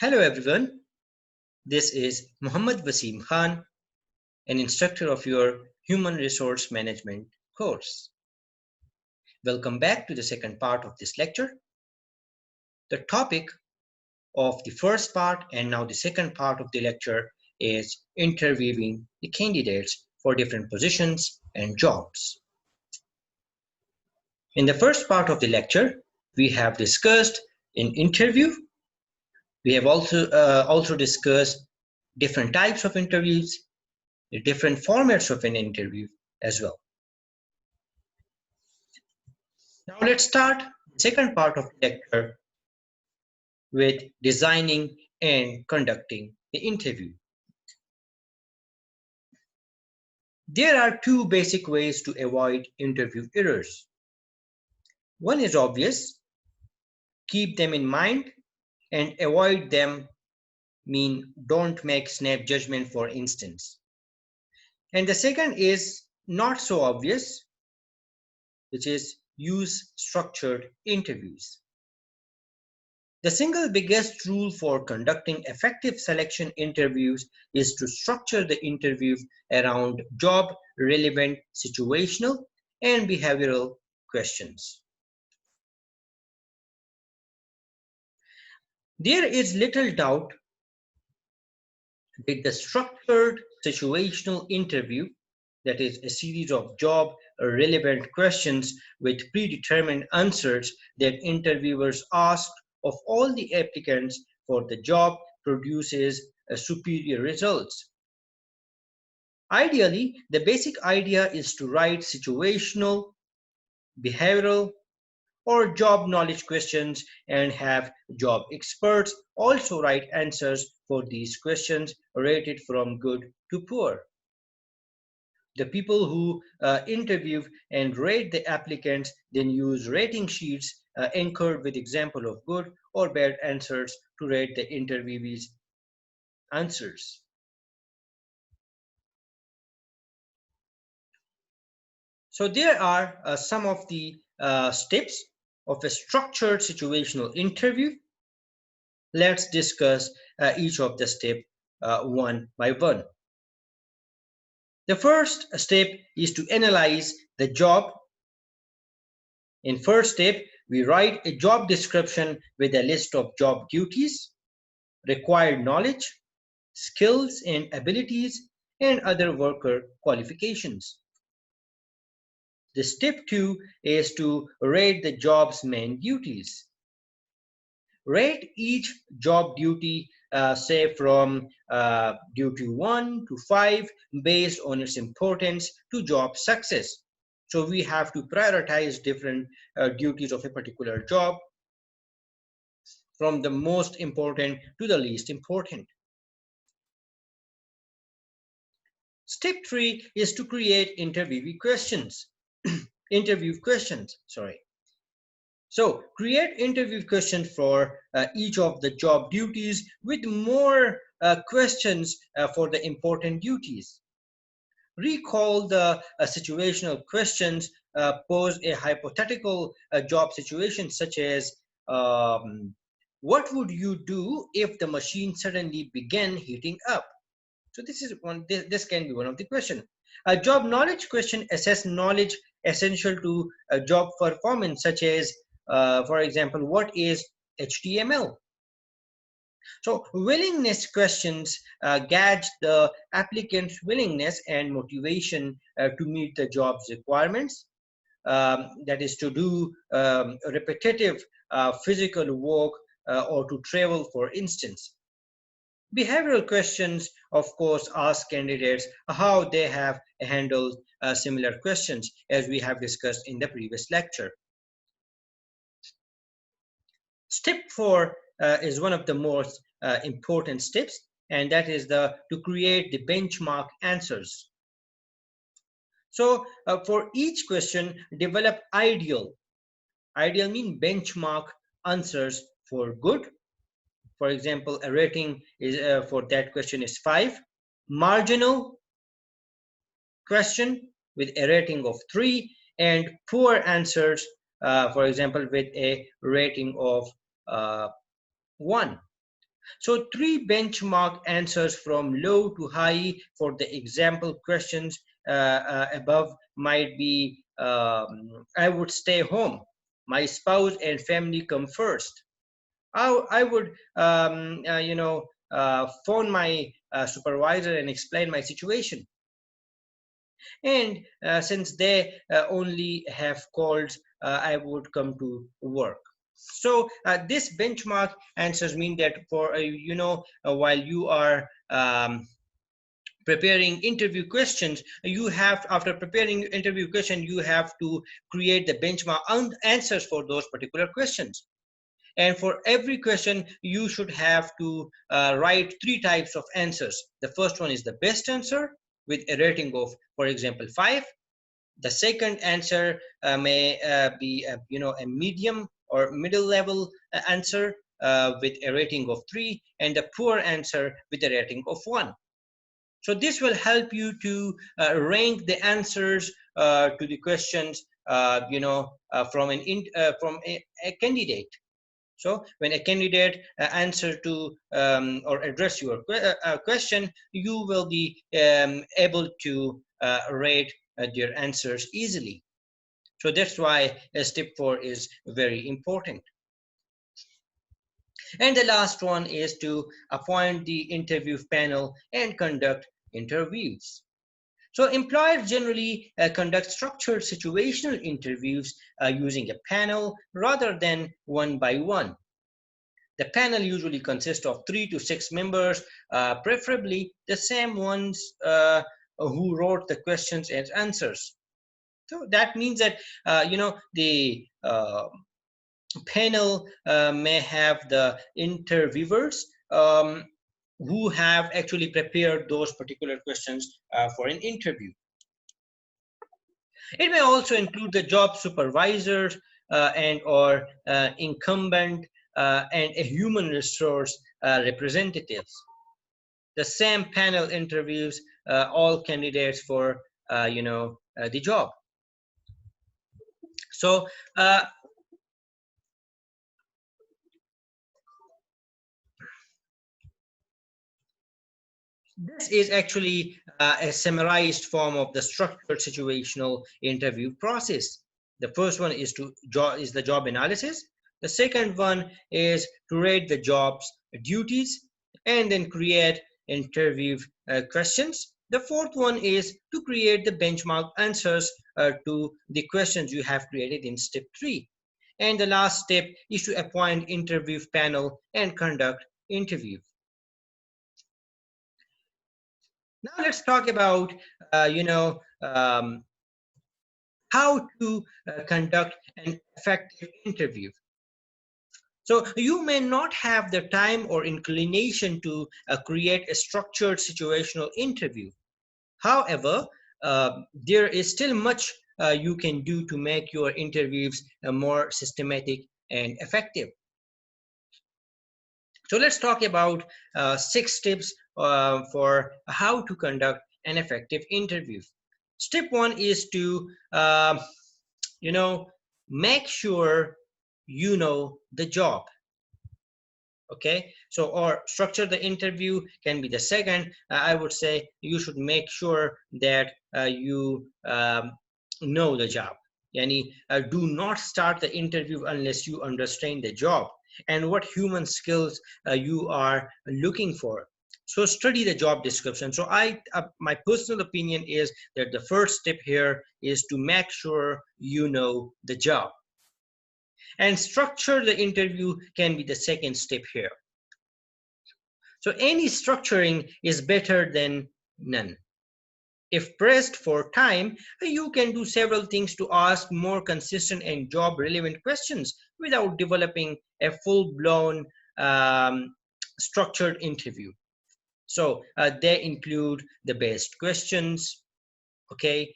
Hello everyone, this is Muhammad Wasim Khan, an instructor of your Human Resource Management course. Welcome back to the second part of this lecture. The topic of the first part and now the second part of the lecture is interviewing the candidates for different positions and jobs. In the first part of the lecture, we have discussed an interview. We have also discussed different types of interviews, the different formats of an interview as well. Now let's start the second part of the lecture with designing and conducting the interview. There are two basic ways to avoid interview errors. One is obvious, keep them in mind, and avoid them mean don't make snap judgment, for instance. And the second is not so obvious, which is use structured interviews. The single biggest rule for conducting effective selection interviews is to structure the interview around job-relevant situational and behavioral questions. There is little doubt that the structured situational interview, that is a series of job-relevant questions with predetermined answers that interviewers ask of all the applicants for the job, produces superior results. Ideally, the basic idea is to write situational, behavioral, or job knowledge questions and have job experts also write answers for these questions rated from good to poor. The people who interview and rate the applicants then use rating sheets anchored with example of good or bad answers to rate the interviewees' answers. So there are some of the steps of a structured situational interview. Let's discuss each of the steps one by one. The first step is to analyze the job. In first step, we write a job description with a list of job duties, required knowledge, skills and abilities, and other worker qualifications. The step 2 is to rate the job's main duties. Rate each job duty, say from duty 1 to 5, based on its importance to job success. So we have to prioritize different duties of a particular job from the most important to the least important. Step 3 is to create interview questions. So create interview questions for each of the job duties with more questions for the important duties. Recall the situational questions, pose a hypothetical job situation such as what would you do if the machine suddenly began heating up? So this can be one of the questions. A job knowledge question assess knowledge essential to job performance, such as for example, what is HTML? So willingness questions gauge the applicant's willingness and motivation to meet the job's requirements. That is to do repetitive physical work or to travel, for instance. Behavioral questions, of course, ask candidates how they have handled similar questions, as we have discussed in the previous lecture. Step 4 is one of the most important steps, and that is to create the benchmark answers. So for each question, develop ideal mean benchmark answers for good. For example, a rating is for that question is 5. Marginal question with a rating of 3, and poor answers, for example, with a rating of 1. So 3 benchmark answers from low to high for the example questions above might be I would stay home, my spouse and family come first. I would phone my supervisor and explain my situation. And since they only have calls, I would come to work. So this benchmark answers mean that for while you are preparing interview questions, you have after preparing interview question, you have to create the benchmark answers for those particular questions. And for every question, you should have to write 3 types of answers. The first one is the best answer with a rating of, for example, 5. The second answer may be a medium or middle level answer with a rating of 3, and a poor answer with a rating of 1. So this will help you to rank the answers to the questions from a candidate. So when a candidate answer to or address your question, you will be able to rate their answers easily. So that's why step 4 is very important. And the last one is to appoint the interview panel and conduct interviews. So employers generally conduct structured situational interviews using a panel rather than one by one. The panel usually consists of 3 to 6 members, preferably the same ones who wrote the questions and answers. So that means that the panel may have the interviewers who have actually prepared those particular questions for an interview. It may also include the job supervisors and or incumbent and a human resource representatives. The same panel interviews all candidates for the job. So this is actually a summarized form of the structured situational interview process. The first one is the job analysis. The second one is to rate the job's duties and then create interview questions. The fourth one is to create the benchmark answers to the questions you have created in step 3. And the last step is to appoint interview panel and conduct interview. Now let's talk about how to conduct an effective interview. So you may not have the time or inclination to create a structured situational interview. However, there is still much you can do to make your interviews more systematic and effective. So let's talk about 6 tips for how to conduct an effective interview. Step 1 is to, make sure you know the job. Okay, so or structure the interview can be the second. I would say you should make sure that you know the job. Yani, do not start the interview unless you understand the job and what human skills you are looking for. So study the job description. So my personal opinion is that the first step here is to make sure you know the job. And structure the interview can be the second step here. So any structuring is better than none. If pressed for time, you can do several things to ask more consistent and job relevant questions without developing a full-blown structured interview. So they include the best questions, okay,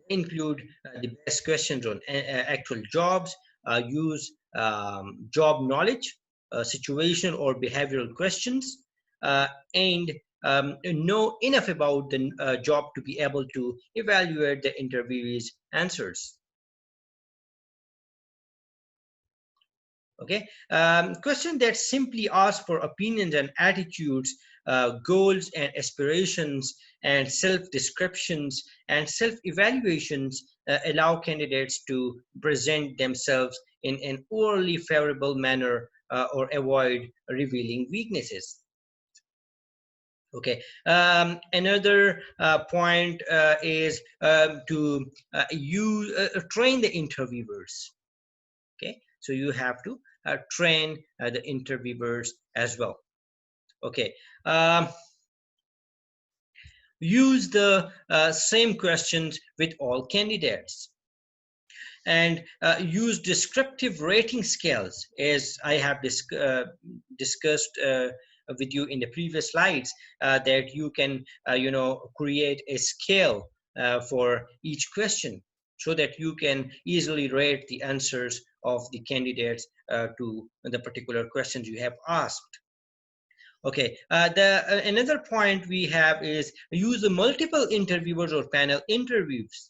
include the best questions on actual jobs, use job knowledge, situational or behavioral questions, and know enough about the job to be able to evaluate the interviewee's answers. Okay, question that simply ask for opinions and attitudes, goals and aspirations, and self-descriptions and self-evaluations allow candidates to present themselves in an orally favorable manner or avoid revealing weaknesses. Okay, another point is to train the interviewers. Okay, so you have to train the interviewers as well. Okay, um, use the same questions with all candidates, and use descriptive rating scales, as I have discussed with you in the previous slides, that you can create a scale for each question, so that you can easily rate the answers of the candidates to the particular questions you have asked. Okay, the another point we have is use the multiple interviewers or panel interviews.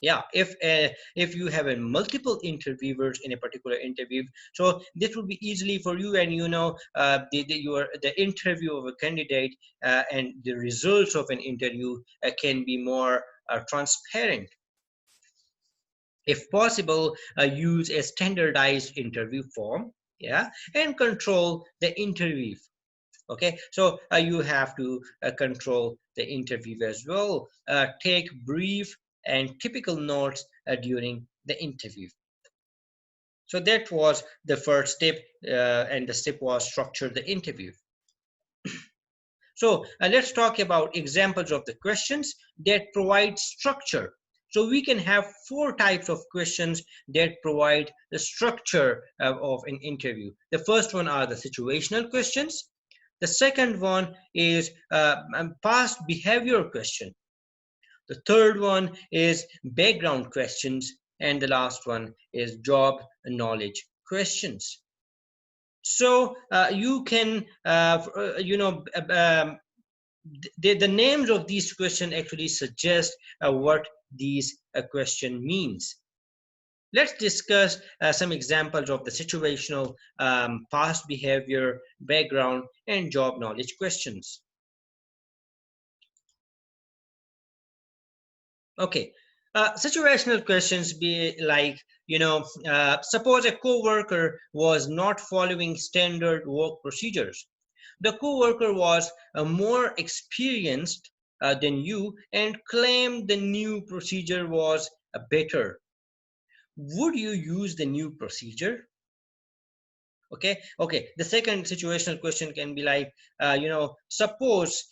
Yeah, if you have a multiple interviewers in a particular interview, so this will be easily for you, and the interview of a candidate and the results of an interview can be more transparent. If possible, use a standardized interview form, yeah, and control the interview. Okay, so you have to control the interview as well. Take brief and typical notes during the interview. So that was the first step, and the step was structure the interview. So let's talk about examples of the questions that provide structure. So we can have four types of questions that provide the structure of an interview. The first one are the situational questions. The second one is past behavior question. The third one is background questions. And the last one is job knowledge questions. So you can, the names of these questions actually suggest what these question means. Let's discuss some examples of the situational, past behavior, background, and job knowledge questions. Okay, situational questions be like, suppose a coworker was not following standard work procedures. The coworker was more experienced than you and claimed the new procedure was better. Would you use the new procedure? Okay, the second situational question can be like, suppose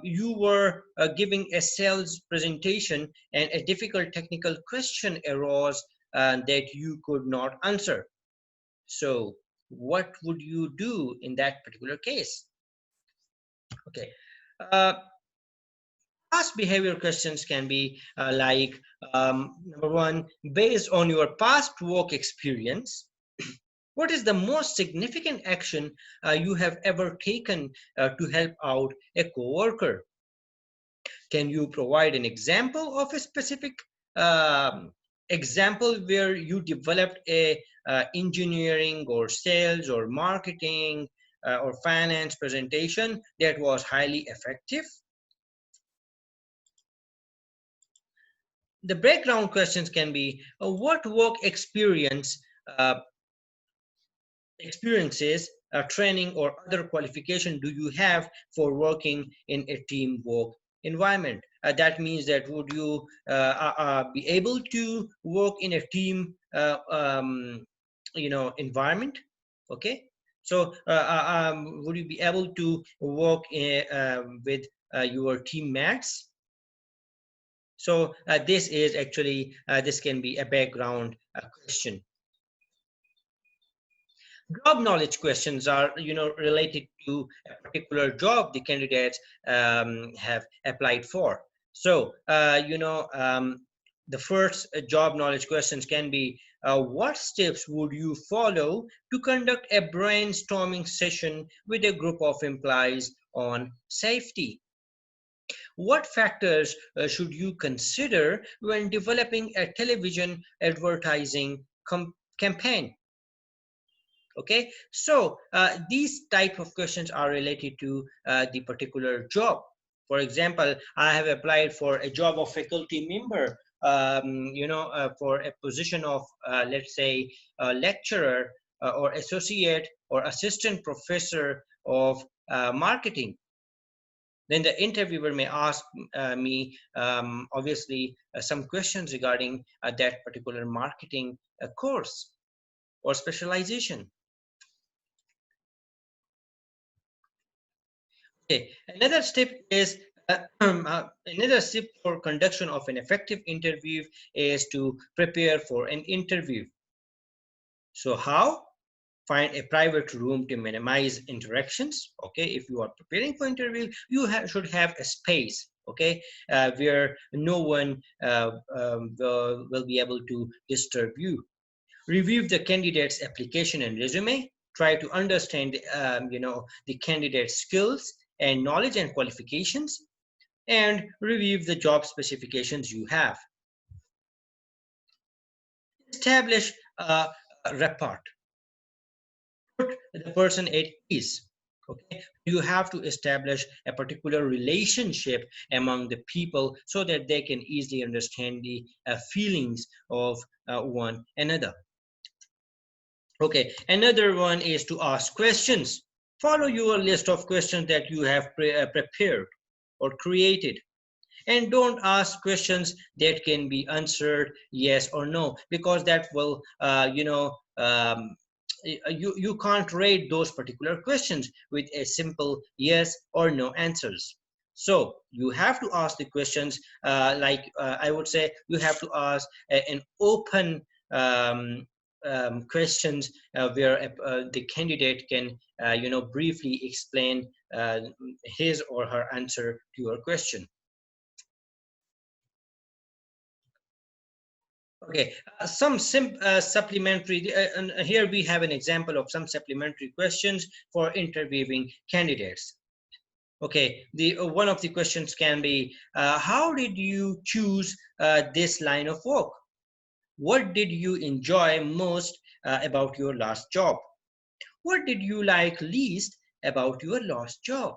you were giving a sales presentation and a difficult technical question arose that you could not answer. So what would you do in that particular case? Okay, uh, past behavior questions can be like, number one, based on your past work experience, what is the most significant action you have ever taken to help out a coworker? Can you provide an example of a specific example where you developed a engineering or sales or marketing or finance presentation that was highly effective? The background questions can be, what work uh, experiences, training, or other qualification do you have for working in a teamwork environment? That means that would you be able to work in a team, environment? Okay, so would you be able to work with your teammates? So this is actually this can be a background question. Job knowledge questions are related to a particular job the candidates have applied for. So the first job knowledge questions can be, what steps would you follow to conduct a brainstorming session with a group of employees on safety? What factors should you consider when developing a television advertising campaign? Okay, so these type of questions are related to the particular job. For example, I have applied for a job of faculty member, for a position of, let's say, lecturer or associate or assistant professor of marketing. Then the interviewer may ask me, obviously, some questions regarding that particular marketing course or specialization. Okay, another step for conduction of an effective interview is to prepare for an interview. So how? Find a private room to minimize interactions. Okay, if you are preparing for interview, you should have a space, okay, where no one will be able to disturb you. Review the candidate's application and resume. Try to understand the candidate's skills and knowledge and qualifications, and review the job specifications you have. Establish a rapport. Put the person at ease. Okay, you have to establish a particular relationship among the people so that they can easily understand the feelings of one another. Okay, another one is to ask questions. Follow your list of questions that you have prepared or created, and don't ask questions that can be answered yes or no, because that will you can't rate those particular questions with a simple yes or no answers. So you have to ask the questions, I would say you have to ask an open questions where the candidate can briefly explain his or her answer to your question. Okay, supplementary, and here we have an example of some supplementary questions for interviewing candidates. Okay, the one of the questions can be, how did you choose this line of work? What did you enjoy most about your last job? What did you like least about your last job?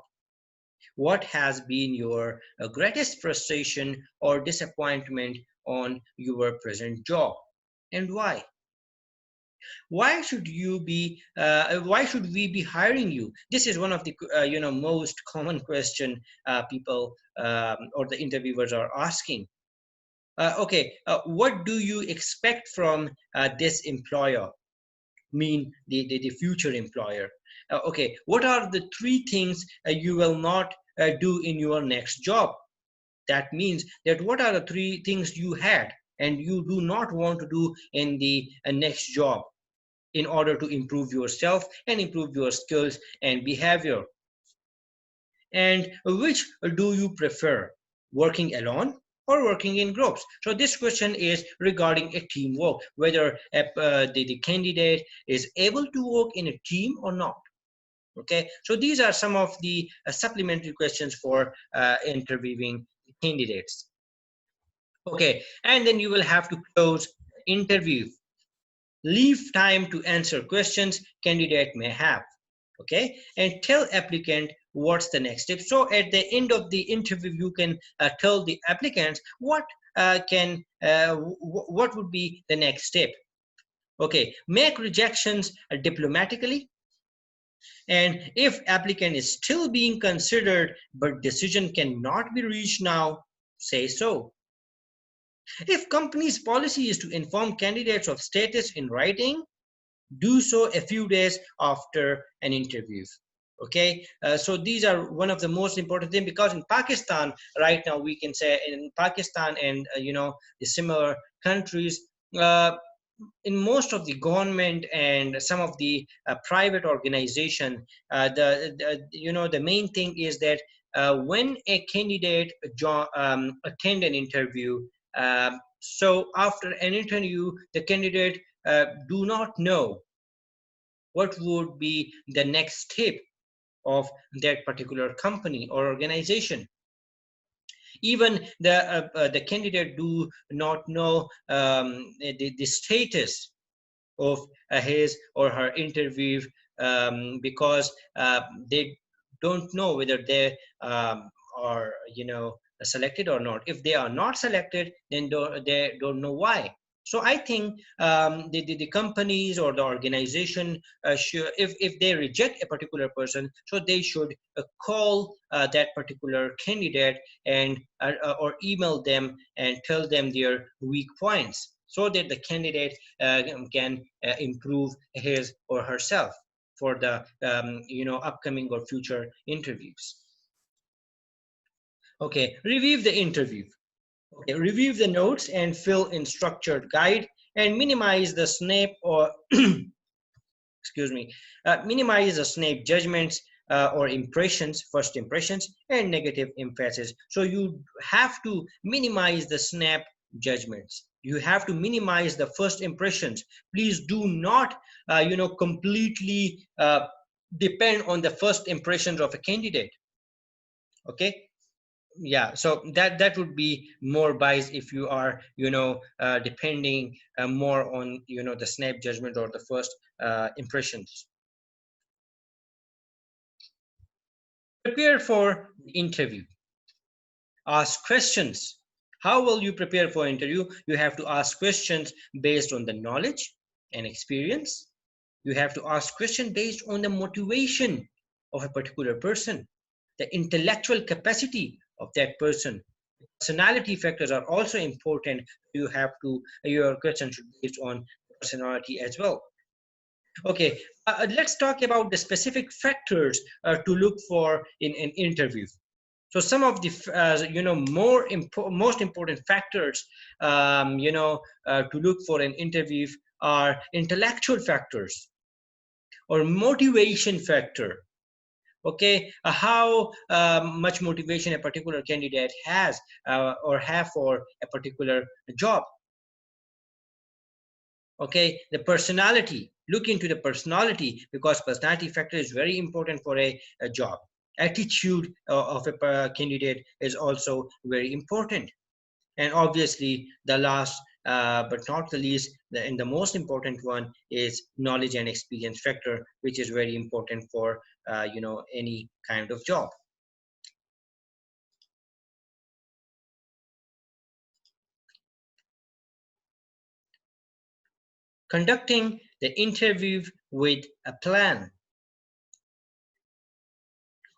What has been your greatest frustration or disappointment on your present job, and why? Why should we be hiring you? This is one of the most common question people or the interviewers are asking. Okay, what do you expect from this employer? Mean the future employer. Okay, what are the three things you will not do in your next job? That means that what are the three things you had and you do not want to do in the next job in order to improve yourself and improve your skills and behavior? And which do you prefer, working alone or working in groups? So this question is regarding a teamwork, whether the candidate is able to work in a team or not. Okay, so these are some of the supplementary questions for interviewing candidates. Okay, and then you will have to close the interview. Leave time to answer questions candidate may have. Okay, and tell applicant what's the next step. So at the end of the interview, you can tell the applicants what what would be the next step. Okay, make rejections diplomatically. And if applicant is still being considered but decision cannot be reached now, say so. If company's policy is to inform candidates of status in writing, do so a few days after an interview. Okay, so these are one of the most important things, because in Pakistan right now, we can say in Pakistan and the similar countries, in most of the government and some of the private organization, the main thing is that when a candidate attend an interview, so after an interview, the candidate do not know what would be the next step of that particular company or organization. Even the candidate do not know the status of his or her interview, because they don't know whether they are selected or not. If they are not selected, then they don't know why. So I think the companies or the organization if they reject a particular person, so they should call that particular candidate and or email them and tell them their weak points, so that the candidate can improve his or herself for the upcoming or future interviews. Okay, review the interview. Okay, review the notes and fill in structured guide, and minimize the snap or excuse me, minimize the snap judgments or impressions, first impressions, and negative emphasis. So you have to minimize the snap judgments. You have to minimize the first impressions. Please do not, completely depend on the first impressions of a candidate. Okay, yeah, so that would be more biased if you are depending more on the snap judgment or the first impressions. Prepare for the interview. Ask questions. How will you prepare for interview? You have to ask questions based on the knowledge and experience. You have to ask questions based on the motivation of a particular person, the intellectual capacity of that person. Personality factors are also important. Your question should be based on personality as well. Okay, let's talk about the specific factors to look for in an interview. So some of the most important factors to look for an interview are intellectual factors or motivation factor. Okay, how much motivation a particular candidate has or have for a particular job. Okay, the personality, look into the personality, because personality factor is very important for a job. Attitude of a candidate is also very important. And obviously the last but not the least, and the most important one is knowledge and experience factor, which is very important for any kind of job. Conducting the interview with a plan.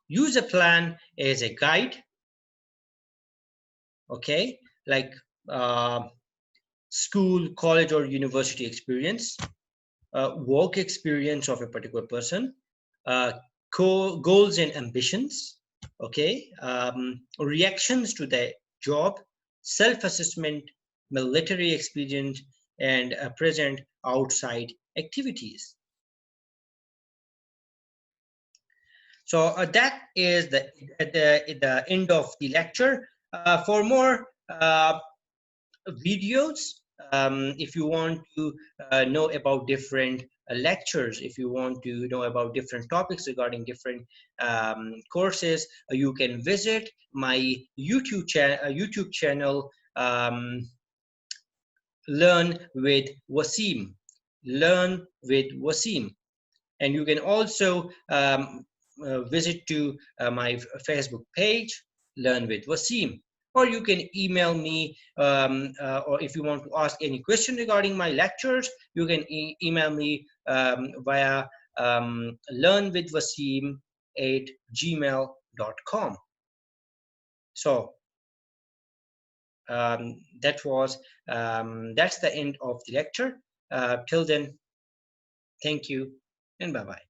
Use a plan as a guide, okay, like school, college, or university experience, work experience of a particular person, uh, goals and ambitions, okay, reactions to the job, self-assessment, military experience, and present outside activities. So that is the end of the lecture. For more videos, if you want to know about different lectures, if you want to know about different topics regarding different courses, you can visit my YouTube channel, Learn with Wasim. Learn with Wasim. And you can also visit to my Facebook page, Learn with Wasim, or you can email me, or if you want to ask any question regarding my lectures, you can email me via learnwithwasim@gmail.com. So that's the end of the lecture. Till then, thank you and bye bye.